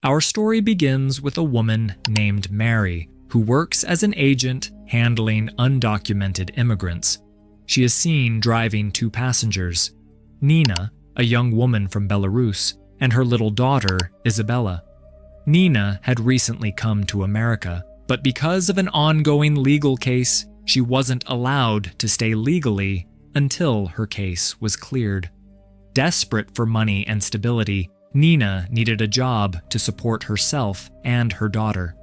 Our story begins with a woman named Mary, who works as an agent handling undocumented immigrants. She is seen driving 2 passengers, Nina, a young woman from Belarus, and her little daughter, Isabella. Nina had recently come to America, but because of an ongoing legal case, she wasn't allowed to stay legally until her case was cleared. Desperate for money and stability, Nina needed a job to support herself and her daughter.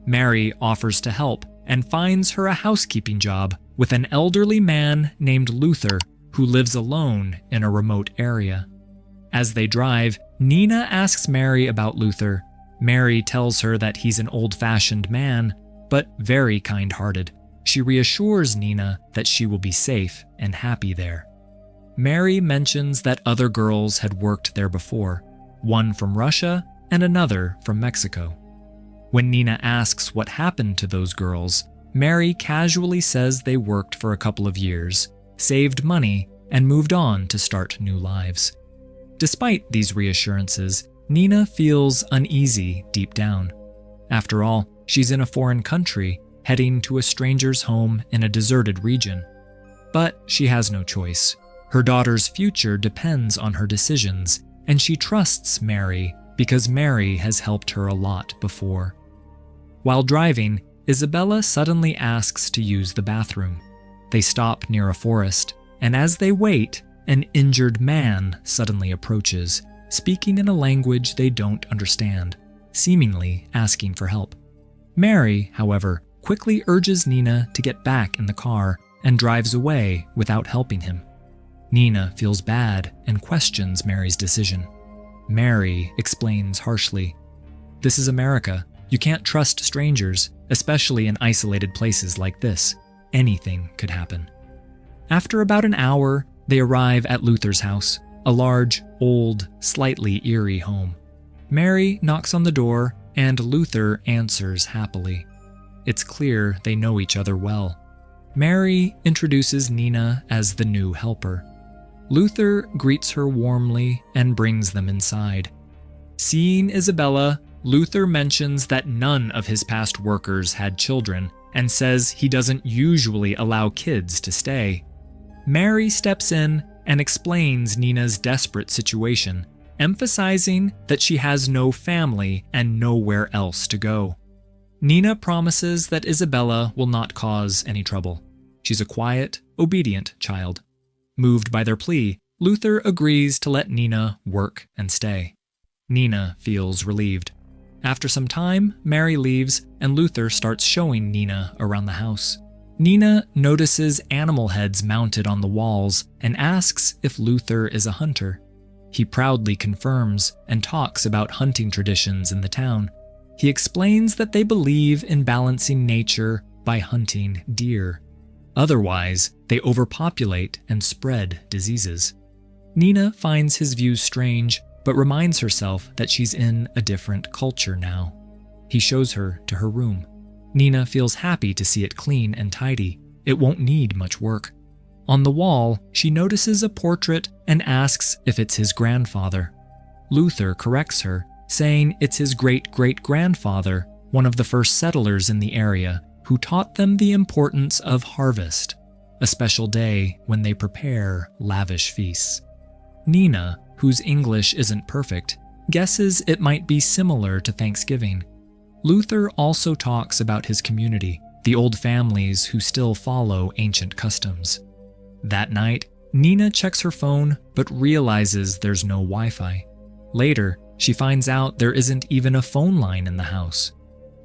Mary offers to help and finds her a housekeeping job with an elderly man named Luther who lives alone in a remote area. As they drive, Nina asks Mary about Luther. Mary tells her that he's an old-fashioned man, but very kind-hearted. She reassures Nina that she will be safe and happy there. Mary mentions that other girls had worked there before, one from Russia and another from Mexico. When Nina asks what happened to those girls, Mary casually says they worked for a couple of years, saved money, and moved on to start new lives. Despite these reassurances, Nina feels uneasy deep down. After all, she's in a foreign country, heading to a stranger's home in a deserted region. But she has no choice. Her daughter's future depends on her decisions, and she trusts Mary because Mary has helped her a lot before. While driving, Isabella suddenly asks to use the bathroom. They stop near a forest, and as they wait, an injured man suddenly approaches, speaking in a language they don't understand, seemingly asking for help. Mary, however, quickly urges Nina to get back in the car and drives away without helping him. Nina feels bad and questions Mary's decision. Mary explains harshly, "This is America. You can't trust strangers, especially in isolated places like this. Anything could happen." After about an hour, they arrive at Luther's house, a large, old, slightly eerie home. Mary knocks on the door, and Luther answers happily. It's clear they know each other well. Mary introduces Nina as the new helper. Luther greets her warmly and brings them inside. Seeing Isabella, Luther mentions that none of his past workers had children and says he doesn't usually allow kids to stay. Mary steps in and explains Nina's desperate situation, emphasizing that she has no family and nowhere else to go. Nina promises that Isabella will not cause any trouble. She's a quiet, obedient child. Moved by their plea, Luther agrees to let Nina work and stay. Nina feels relieved. After some time, Mary leaves, and Luther starts showing Nina around the house. Nina notices animal heads mounted on the walls and asks if Luther is a hunter. He proudly confirms and talks about hunting traditions in the town. He explains that they believe in balancing nature by hunting deer. Otherwise, they overpopulate and spread diseases. Nina finds his views strange, but reminds herself that she's in a different culture now. He shows her to her room. Nina feels happy to see it clean and tidy. It won't need much work. On the wall, she notices a portrait and asks if it's his grandfather. Luther corrects her, saying it's his great-great-grandfather, one of the first settlers in the area, who taught them the importance of harvest, a special day when they prepare lavish feasts. Nina, whose English isn't perfect, guesses it might be similar to Thanksgiving. Luther also talks about his community, the old families who still follow ancient customs. That night, Nina checks her phone but realizes there's no Wi-Fi. Later, she finds out there isn't even a phone line in the house.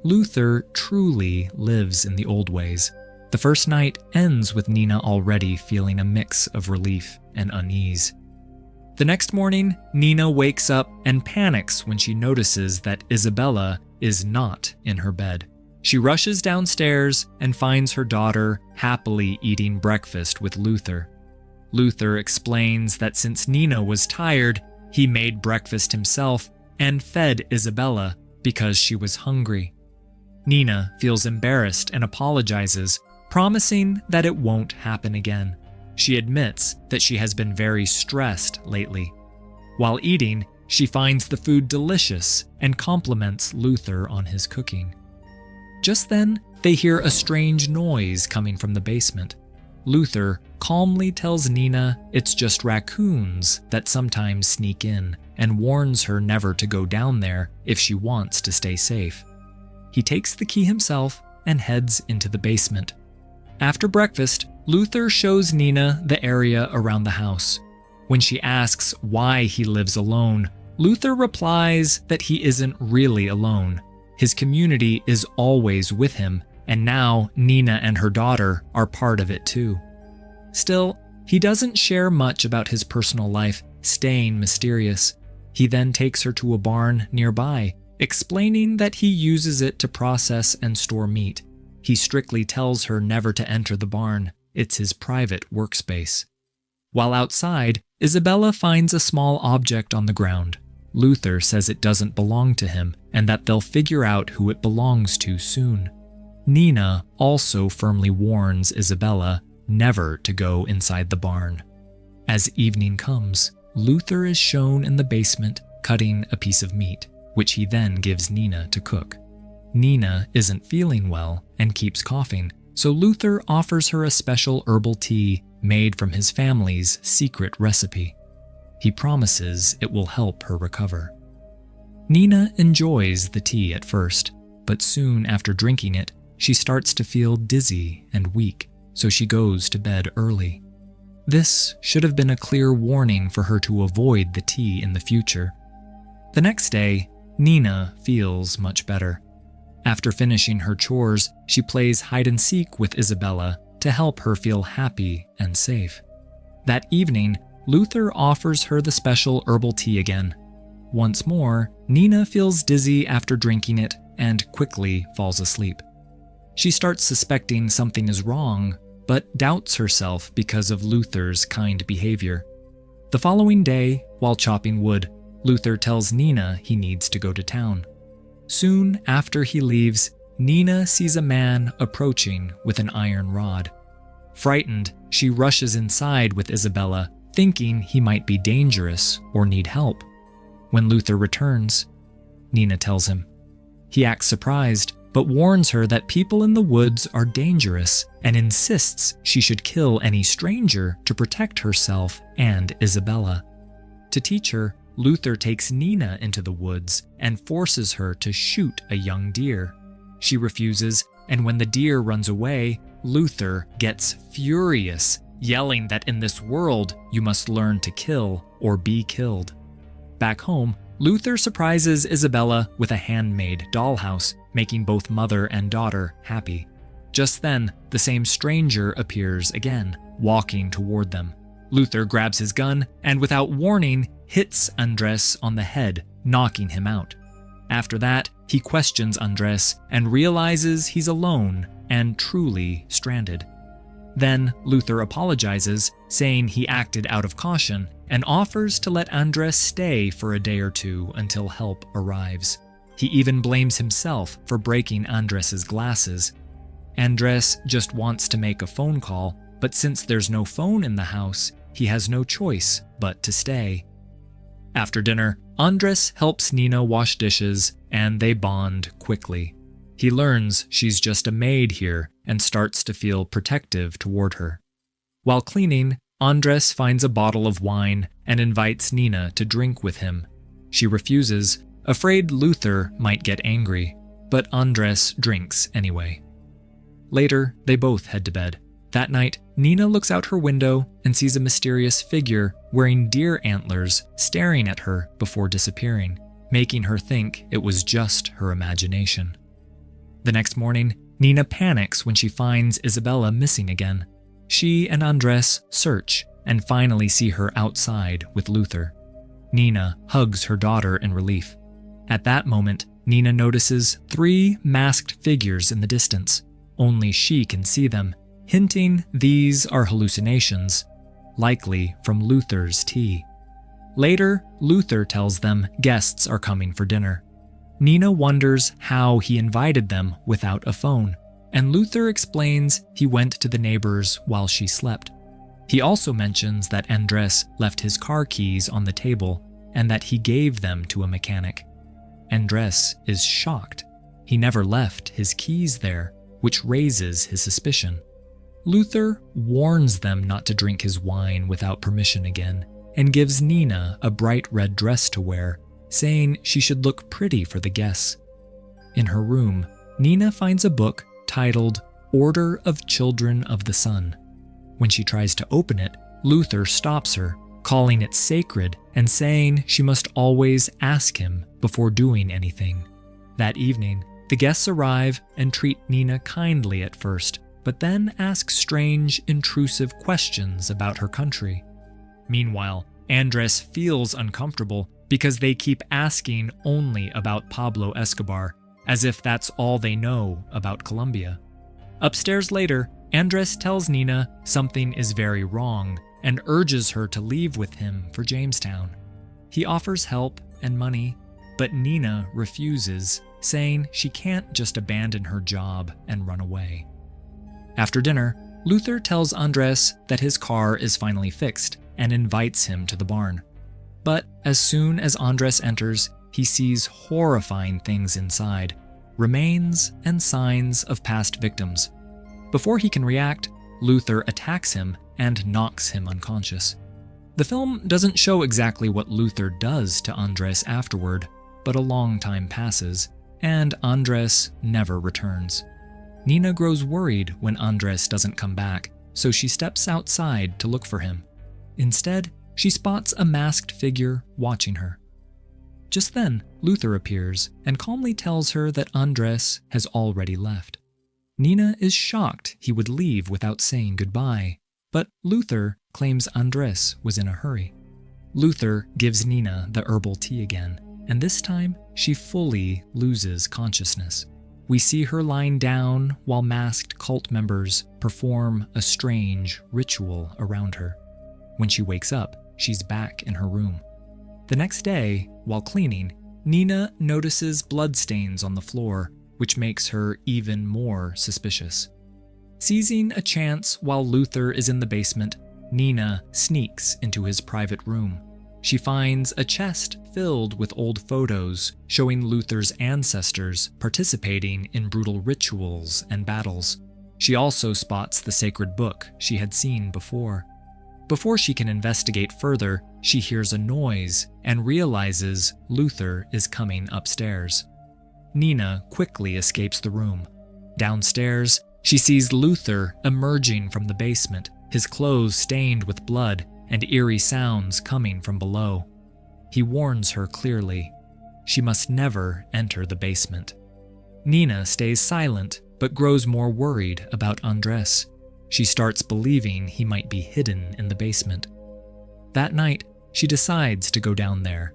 Luther truly lives in the old ways. The first night ends with Nina already feeling a mix of relief and unease. The next morning, Nina wakes up and panics when she notices that Isabella is not in her bed. She rushes downstairs and finds her daughter happily eating breakfast with Luther. Luther explains that since Nina was tired, he made breakfast himself and fed Isabella because she was hungry. Nina feels embarrassed and apologizes, promising that it won't happen again. She admits that she has been very stressed lately. While eating, She finds the food delicious and compliments Luther on his cooking. Just then, they hear a strange noise coming from the basement. Luther calmly tells Nina it's just raccoons that sometimes sneak in and warns her never to go down there if she wants to stay safe. He takes the key himself and heads into the basement. After breakfast, Luther shows Nina the area around the house. When she asks why he lives alone, Luther replies that he isn't really alone. His community is always with him, and now Nina and her daughter are part of it too. Still, he doesn't share much about his personal life, staying mysterious. He then takes her to a barn nearby, explaining that he uses it to process and store meat. He strictly tells her never to enter the barn. It's his private workspace. While outside, Isabella finds a small object on the ground. Luther says it doesn't belong to him and that they'll figure out who it belongs to soon. Nina also firmly warns Isabella never to go inside the barn. As evening comes, Luther is shown in the basement cutting a piece of meat, which he then gives Nina to cook. Nina isn't feeling well and keeps coughing, so Luther offers her a special herbal tea made from his family's secret recipe. He promises it will help her recover. Nina enjoys the tea at first, but soon after drinking it, she starts to feel dizzy and weak, so she goes to bed early. This should have been a clear warning for her to avoid the tea in the future. The next day, Nina feels much better. After finishing her chores, she plays hide and seek with Isabella to help her feel happy and safe. That evening, Luther offers her the special herbal tea again. Once more, Nina feels dizzy after drinking it and quickly falls asleep. She starts suspecting something is wrong, but doubts herself because of Luther's kind behavior. The following day, while chopping wood, Luther tells Nina he needs to go to town. Soon after he leaves, Nina sees a man approaching with an iron rod. Frightened, she rushes inside with Isabella, thinking he might be dangerous or need help. When Luther returns, Nina tells him. He acts surprised, but warns her that people in the woods are dangerous and insists she should kill any stranger to protect herself and Isabella. To teach her, Luther takes Nina into the woods and forces her to shoot a young deer. She refuses, and when the deer runs away, Luther gets furious, yelling that in this world you must learn to kill or be killed. Back home, Luther surprises Isabella with a handmade dollhouse, making both mother and daughter happy. Just then, the same stranger appears again, walking toward them. Luther grabs his gun and, without warning, hits Andres on the head, knocking him out. After that, he questions Andres and realizes he's alone and truly stranded. Then Luther apologizes, saying he acted out of caution, and offers to let Andres stay for a day or two until help arrives. He even blames himself for breaking Andres's glasses. Andres just wants to make a phone call, but since there's no phone in the house, he has no choice but to stay. After dinner, Andres helps Nina wash dishes, and they bond quickly. He learns she's just a maid here and starts to feel protective toward her. While cleaning, Andres finds a bottle of wine and invites Nina to drink with him. She refuses, afraid Luther might get angry, but Andres drinks anyway. Later, they both head to bed. That night, Nina looks out her window and sees a mysterious figure wearing deer antlers staring at her before disappearing, making her think it was just her imagination. The next morning, Nina panics when she finds Isabella missing again. She and Andres search and finally see her outside with Luther. Nina hugs her daughter in relief. At that moment, Nina notices 3 masked figures in the distance. Only she can see them, hinting these are hallucinations, likely from Luther's tea. Later, Luther tells them guests are coming for dinner. Nina wonders how he invited them without a phone, and Luther explains he went to the neighbors while she slept. He also mentions that Andres left his car keys on the table, and that he gave them to a mechanic. Andres is shocked. He never left his keys there, which raises his suspicion. Luther warns them not to drink his wine without permission again, and gives Nina a bright red dress to wear, saying she should look pretty for the guests. In her room, Nina finds a book titled Order of Children of the Sun. When she tries to open it, Luther stops her, calling it sacred and saying she must always ask him before doing anything. That evening, the guests arrive and treat Nina kindly at first, but then ask strange, intrusive questions about her country. Meanwhile, Andres feels uncomfortable because they keep asking only about Pablo Escobar, as if that's all they know about Colombia. Upstairs later, Andres tells Nina something is very wrong and urges her to leave with him for Jamestown. He offers help and money, but Nina refuses, saying she can't just abandon her job and run away. After dinner, Luther tells Andres that his car is finally fixed and invites him to the barn. But as soon as Andres enters, he sees horrifying things inside, remains and signs of past victims. Before he can react, Luther attacks him and knocks him unconscious. The film doesn't show exactly what Luther does to Andres afterward, but a long time passes, and Andres never returns. Nina grows worried when Andres doesn't come back, so she steps outside to look for him. Instead, she spots a masked figure watching her. Just then, Luther appears and calmly tells her that Andres has already left. Nina is shocked he would leave without saying goodbye, but Luther claims Andres was in a hurry. Luther gives Nina the herbal tea again, and this time she fully loses consciousness. We see her lying down while masked cult members perform a strange ritual around her. When she wakes up, she's back in her room. The next day, while cleaning, Nina notices bloodstains on the floor, which makes her even more suspicious. Seizing a chance while Luther is in the basement, Nina sneaks into his private room. She finds a chest filled with old photos showing Luther's ancestors participating in brutal rituals and battles. She also spots the sacred book she had seen before. Before she can investigate further, she hears a noise and realizes Luther is coming upstairs. Nina quickly escapes the room. Downstairs, she sees Luther emerging from the basement, his clothes stained with blood and eerie sounds coming from below. He warns her clearly. She must never enter the basement. Nina stays silent, but grows more worried about Andres. She starts believing he might be hidden in the basement. That night, she decides to go down there,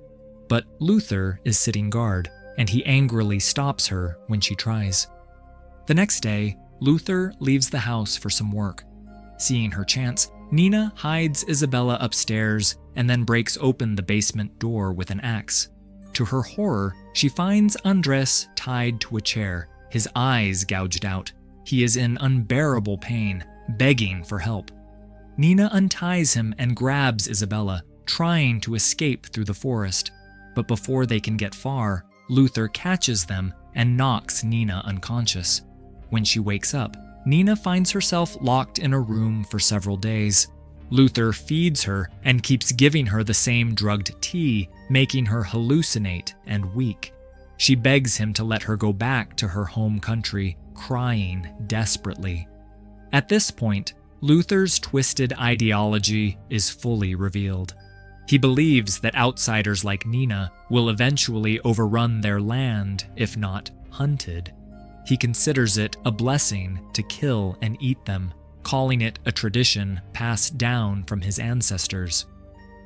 but Luther is sitting guard, and he angrily stops her when she tries. The next day, Luther leaves the house for some work. Seeing her chance, Nina hides Isabella upstairs and then breaks open the basement door with an axe. To her horror, she finds Andres tied to a chair, his eyes gouged out. He is in unbearable pain, begging for help. Nina unties him and grabs Isabella, trying to escape through the forest. But before they can get far, Luther catches them and knocks Nina unconscious. When she wakes up, Nina finds herself locked in a room for several days. Luther feeds her and keeps giving her the same drugged tea, making her hallucinate and weak. She begs him to let her go back to her home country, crying desperately. At this point, Luther's twisted ideology is fully revealed. He believes that outsiders like Nina will eventually overrun their land, if not hunted. He considers it a blessing to kill and eat them, calling it a tradition passed down from his ancestors.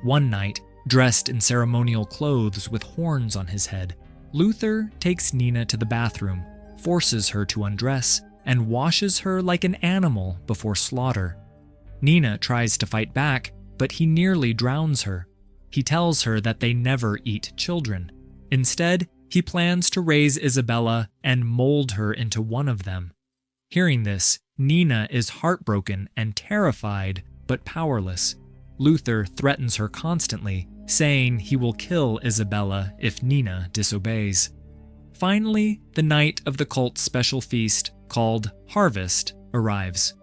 One night, dressed in ceremonial clothes with horns on his head, Luther takes Nina to the bathroom, forces her to undress, and washes her like an animal before slaughter. Nina tries to fight back, but he nearly drowns her. He tells her that they never eat children. Instead, he plans to raise Isabella and mold her into one of them. Hearing this, Nina is heartbroken and terrified, but powerless. Luther threatens her constantly, saying he will kill Isabella if Nina disobeys. Finally, the night of the cult's special feast, called Harvest, arrives.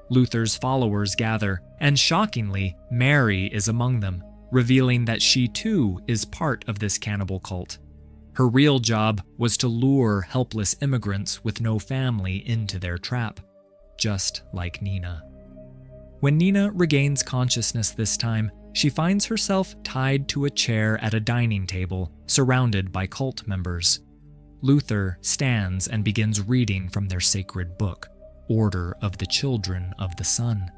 Luther's followers gather, and shockingly, Mary is among them, revealing that she too is part of this cannibal cult. Her real job was to lure helpless immigrants with no family into their trap, just like Nina. When Nina regains consciousness this time, she finds herself tied to a chair at a dining table, surrounded by cult members. Luther stands and begins reading from their sacred book, Order of the Children of the Sun.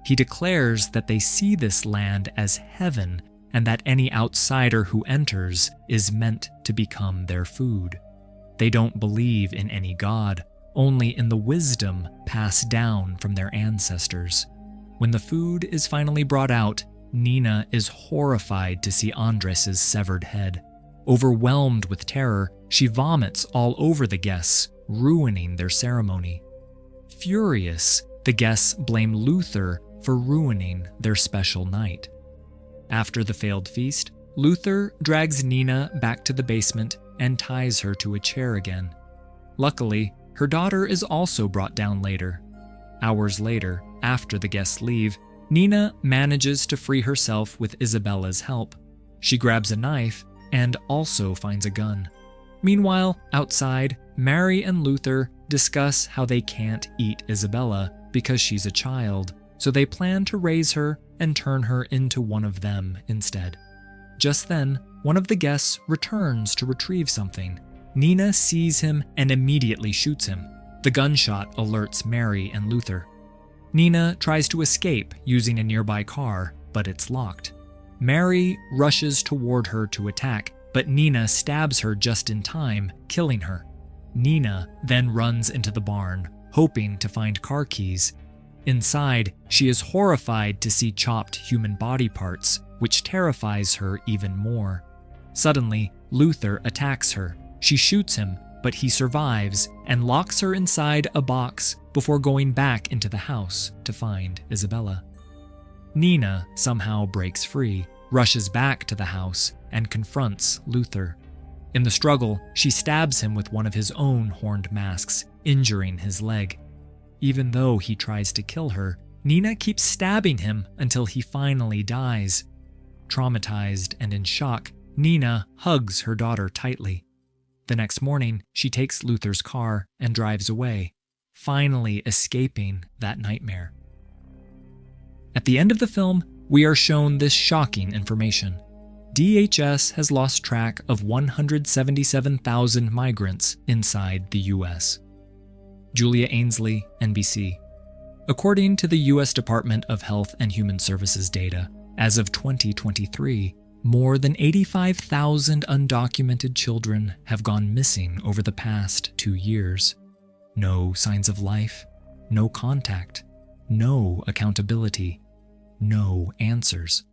He declares that they see this land as heaven and that any outsider who enters is meant to become their food. They don't believe in any god, only in the wisdom passed down from their ancestors. When the food is finally brought out, Nina is horrified to see Andres' severed head. Overwhelmed with terror, she vomits all over the guests, ruining their ceremony. Furious, the guests blame Luther for ruining their special night. After the failed feast, Luther drags Nina back to the basement and ties her to a chair again. Luckily, her daughter is also brought down later. Hours later, after the guests leave, Nina manages to free herself with Isabella's help. She grabs a knife and also finds a gun. Meanwhile, outside, Mary and Luther discuss how they can't eat Isabella because she's a child, so they plan to raise her and turn her into one of them instead. Just then, one of the guests returns to retrieve something. Nina sees him and immediately shoots him. The gunshot alerts Mary and Luther. Nina tries to escape using a nearby car, but it's locked. Mary rushes toward her to attack, but Nina stabs her just in time, killing her. Nina then runs into the barn, hoping to find car keys. Inside, she is horrified to see chopped human body parts, which terrifies her even more. Suddenly, Luther attacks her. She shoots him, but he survives and locks her inside a box before going back into the house to find Isabella. Nina somehow breaks free, rushes back to the house, and confronts Luther. In the struggle, she stabs him with one of his own horned masks, injuring his leg. Even though he tries to kill her, Nina keeps stabbing him until he finally dies. Traumatized and in shock, Nina hugs her daughter tightly. The next morning, she takes Luther's car and drives away, finally escaping that nightmare. At the end of the film, we are shown this shocking information. DHS has lost track of 177,000 migrants inside the U.S. Julia Ainsley, NBC. According to the U.S. Department of Health and Human Services data, as of 2023, more than 85,000 undocumented children have gone missing over the past 2 years. No signs of life, no contact, no accountability, no answers.